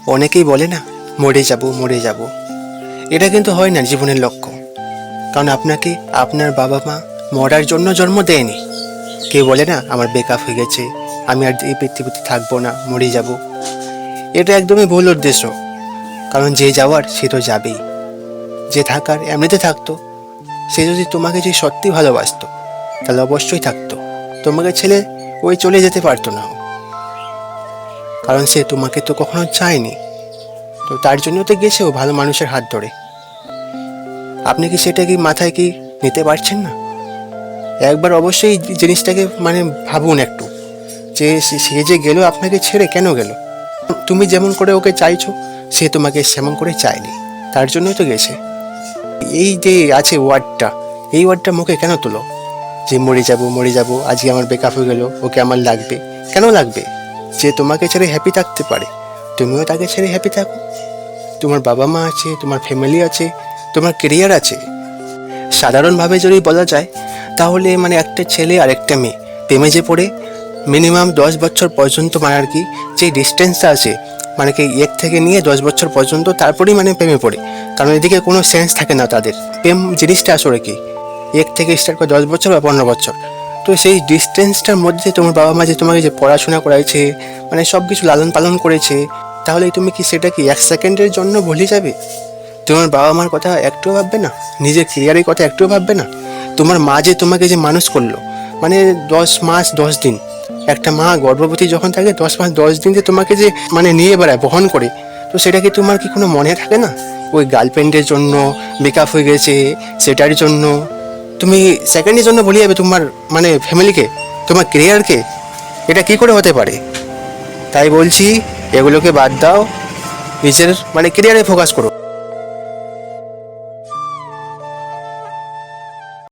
অনেকেই বলে না মরে যাব মরে যাব, এটা কিন্তু হয় না জীবনের লক্ষ্য। কারণ আপনাকে আপনার বাবা মা মরার জন্য জন্ম দেয়নি। কেউ বলে না আমার ব্রেকআপ হয়ে গেছে, আমি আর এই পৃথিবীতে থাকবো না, মরে যাব। এটা একদমই ভুল উদ্দেশ্য। কারণ যে যাওয়ার সে তো যাবেই, যে থাকার এমনিতে থাকতো। সে যদি তোমাকে যে সত্যি ভালোবাসতো তাহলে অবশ্যই থাকতো, তোমাকে ছেড়ে ওই চলে যেতে পারতো না। কারণ সে তোমাকে তো কখনো চায়নি, তো তার জন্য তো গেছে ও ভালো মানুষের হাত ধরে। আপনি কি সেটা কি মাথায় কি নিতে পারছেন না? একবার অবশ্যই জিনিসটাকে মানে ভাবুন একটু, যে সে যে গেল আপনাকে ছেড়ে কেন গেল? তুমি যেমন করে ওকে চাইছো সে তোমাকে সেমন করে চায়নি, তার জন্যই তো গেছে। এই যে আছে ওয়ার্ডটা, এই ওয়ার্ডটা মুখে কেন তুলো যে মরে যাব মরে যাব, আজকে আমার ব্রেকআপ হয়ে গেল, ওকে আমার লাগবে? কেন লাগবে? যে তোমাকে ছেড়ে হ্যাপি থাকতে পারে, তুমিও তাকে ছেড়ে হ্যাপি থাকো। তোমার বাবা মা আছে, তোমার ফ্যামিলি আছে, তোমার কেরিয়ার আছে। সাধারণভাবে যদি বলা যায় তাহলে মানে একটা ছেলে আর একটা মেয়ে প্রেমে যে পড়ে মিনিমাম 10 বছর পর্যন্ত, মানে আর কি যে ডিস্টেন্সটা আছে, মানে কি 1 থেকে নিয়ে 10 বছর পর্যন্ত, তারপরেই মানে প্রেমে পড়ে। কারণ এদিকে কোনো সেন্স থাকে না তাদের। প্রেম জিনিসটা আসলে কি 1 থেকে স্টার্ট করে 10 বছর বা 15 বছর। তো সেই ডিস্টেন্সটার মধ্যে তোমার বাবা মা যে তোমাকে যে পড়াশোনা করাইছে, মানে সব কিছু লালন পালন করেছে, তাহলে তুমি কি সেটা কি 1 সেকেন্ডের জন্য ভুলে যাবে? তোমার বাবা মার কথা একটুও ভাববে না? নিজের ক্যারিয়ারের কথা একটুও ভাববে না? তোমার মা যে তোমাকে যে মানুষ করলো, মানে 10 মাস 10 দিন, একটা মা গর্ভবতী যখন থাকে 10 মাস 10 দিন যে তোমাকে যে মানে নিয়ে বেড়ায়, বহন করে, তো সেটা কি তোমার কি কোনো মনে থাকে না? ওই গার্লফ্রেন্ডের জন্য ব্রেকআপ হয়ে গেছে সেটার জন্য তুমি সেকেন্ডের জন্য ভুলে যাবে তোমার মানে ফ্যামিলিকে, তোমার ক্যারিয়ারকে? এটা কি করে হতে পারে? তাই বলছি এগুলোকে বাদ দাও, নিজের মানে ক্যারিয়ারে ফোকাস করো।